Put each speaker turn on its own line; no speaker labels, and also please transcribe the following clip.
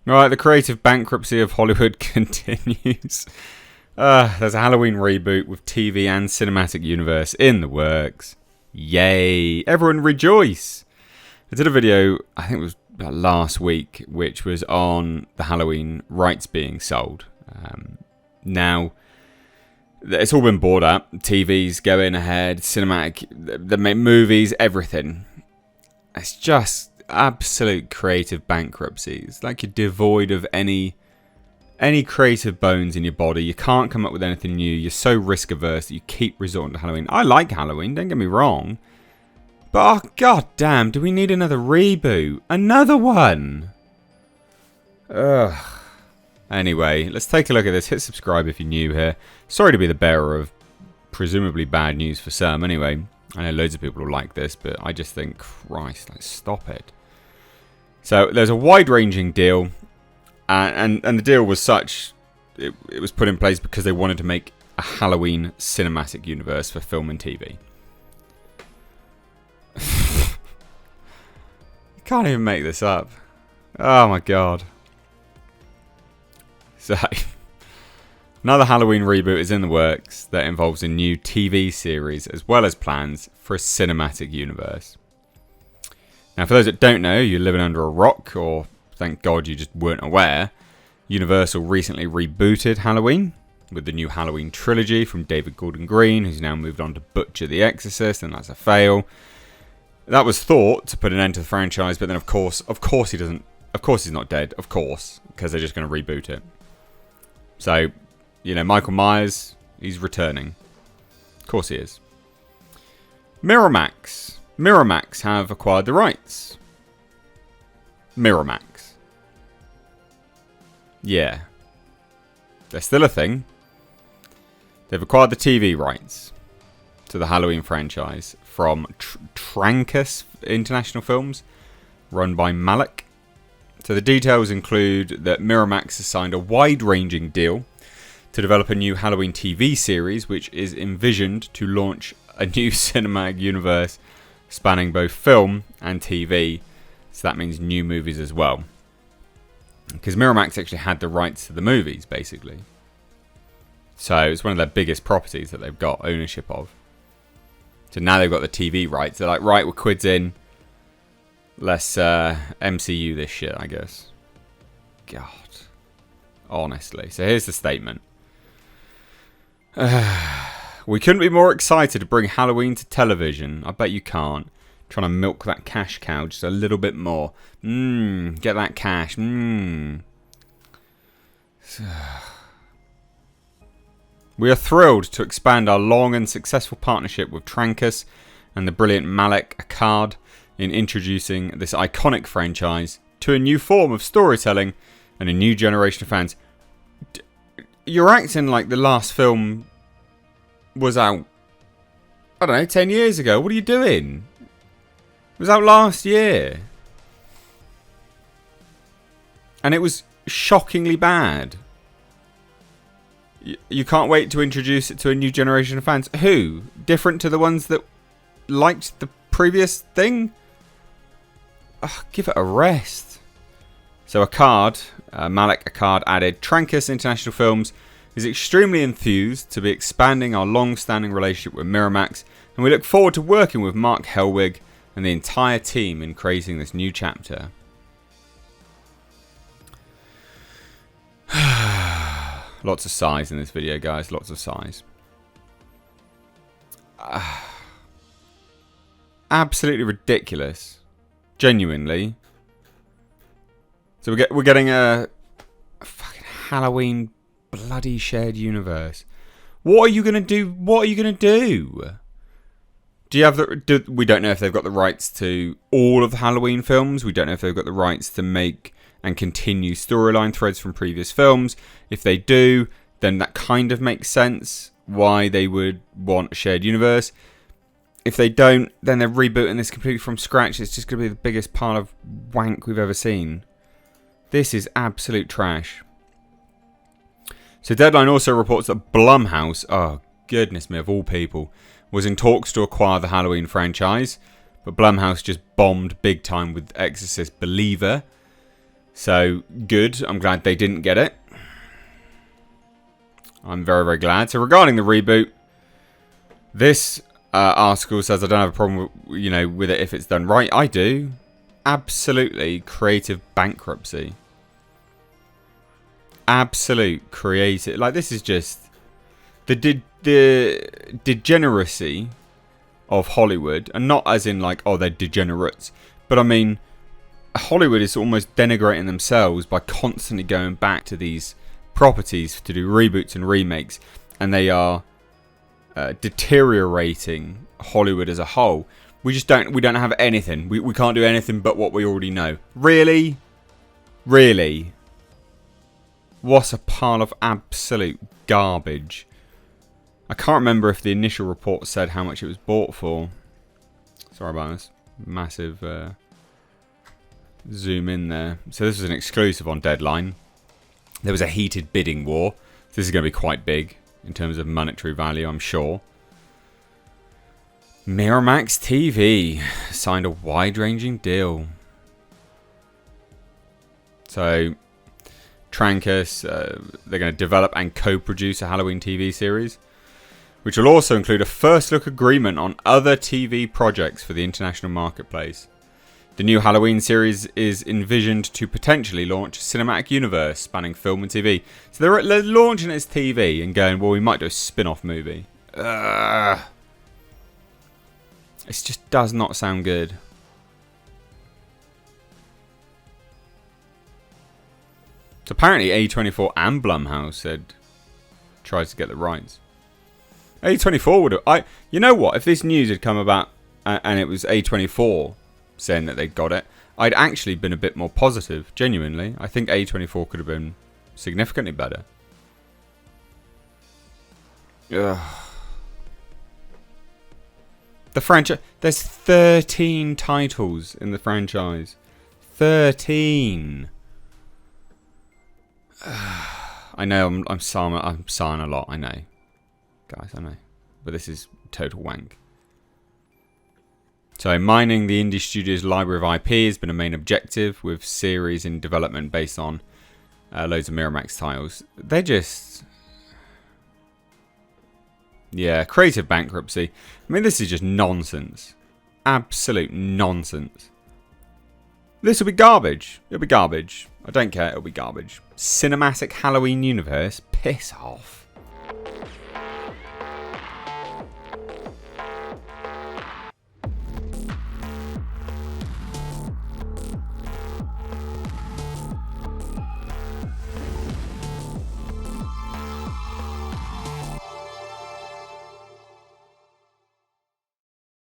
Right, the creative bankruptcy of Hollywood continues. There's a Halloween reboot with TV and cinematic universe in the works. Yay! Everyone rejoice! I did a video, I think it was last week, which was on the Halloween rights being sold. Now, it's all been bought up. TV's going ahead, cinematic, the movies, everything. It's just absolute creative bankruptcy. It's like you're devoid of any creative bones in your body. You can't come up with anything new. You're so risk averse that you keep resorting to Halloween. I like Halloween, don't get me wrong. But oh, god damn, do we need another reboot? Another one! Ugh. Anyway, let's take a look at this. Hit subscribe if you're new here. Sorry to be the bearer of presumably bad news for some. Anyway, I know loads of people will like this, but I just think, Christ, like, stop it. So, there's a wide-ranging deal, and the deal was such, it was put in place because they wanted to make a Halloween cinematic universe for film and TV. You can't even make this up. Oh my god. So, another Halloween reboot is in the works that involves a new TV series as well as plans for a cinematic universe. Now, for those that don't know, you're living under a rock, or thank God you just weren't aware, Universal recently rebooted Halloween with the new Halloween trilogy from David Gordon Green, who's now moved on to butcher The Exorcist, and that's a fail. That was thought to put an end to the franchise, but then of course he doesn't. Of course he's not dead, of course, because they're just going to reboot it. So, Michael Myers, he's returning. Of course he is. Miramax have acquired the rights. Miramax. Yeah. They're still a thing. They've acquired the TV rights to the Halloween franchise from Trancas International Films, run by Malik. So the details include that Miramax has signed a wide-ranging deal to develop a new Halloween TV series, which is envisioned to launch a new cinematic universe spanning both film and TV. So that means new movies as well. Because Miramax actually had the rights to the movies, basically. So it's one of their biggest properties that they've got ownership of. So now they've got the TV rights. They're like, right, we're quids in. Let's MCU this shit, I guess. God. Honestly. So here's the statement. We couldn't be more excited to bring Halloween to television. I bet you can't. Trying to milk that cash cow just a little bit more. Get that cash. We are thrilled to expand our long and successful partnership with Trancas and the brilliant Malek Akkad in introducing this iconic franchise to a new form of storytelling and a new generation of fans. You're acting like the last film was out, I don't know, 10 years ago. What are you doing? It was out last year. And it was shockingly bad. You can't wait to introduce it to a new generation of fans. Who? Different to the ones that liked the previous thing? Give it a rest. So Malik Akkad added, Trancas International Films is extremely enthused to be expanding our long-standing relationship with Miramax, and we look forward to working with Mark Helwig and the entire team in creating this new chapter. Lots of sighs in this video, guys. Lots of sighs. Absolutely ridiculous. Genuinely. So we're getting a fucking Halloween bloody shared universe. What are you gonna do? What are you gonna do? Do you have we don't know if they've got the rights to all of the Halloween films. We don't know if they've got the rights to make and continue storyline threads from previous films. If they do, then that kind of makes sense why they would want a shared universe. If they don't, then they're rebooting this completely from scratch. It's just going to be the biggest pile of wank we've ever seen. This is absolute trash. So Deadline also reports that Blumhouse, oh goodness me, of all people, was in talks to acquire the Halloween franchise, but Blumhouse just bombed big time with Exorcist Believer. So, good. I'm glad they didn't get it. I'm very, very glad. So, regarding the reboot, this article says I don't have a problem, with it if it's done right. I do. Absolutely creative bankruptcy. Absolute creative. Like, this is just the degeneracy of Hollywood, and not as in like, oh, they're degenerates, but I mean, Hollywood is almost denigrating themselves by constantly going back to these properties to do reboots and remakes, and they are deteriorating Hollywood as a whole. We don't have anything. We can't do anything but what we already know. Really? What a pile of absolute garbage. I can't remember if the initial report said how much it was bought for. Sorry about this. Massive zoom in there. So this was an exclusive on Deadline. There was a heated bidding war. This is going to be quite big in terms of monetary value, I'm sure. Miramax TV signed a wide-ranging deal. So, Trancas, they're going to develop and co-produce a Halloween TV series, which will also include a first-look agreement on other TV projects for the international marketplace. The new Halloween series is envisioned to potentially launch a cinematic universe spanning film and TV. So they're launching it as TV and going, well, we might do a spin-off movie. It just does not sound good. So apparently A24 and Blumhouse said tries to get the rights. A24 would have... You know what? If this news had come about and it was A24 saying that they'd got it, I'd actually been a bit more positive, genuinely. I think A24 could have been significantly better. Ugh. The franchise... There's 13 titles in the franchise. 13! I know I'm sighing a lot, I know. Guys, I know. But this is total wank. So, mining the indie studio's library of IP has been a main objective, with series in development based on loads of Miramax titles. They're just... Yeah, creative bankruptcy. I mean, this is just nonsense. Absolute nonsense. This will be garbage. It'll be garbage. I don't care, it'll be garbage. Cinematic Halloween universe? Piss off.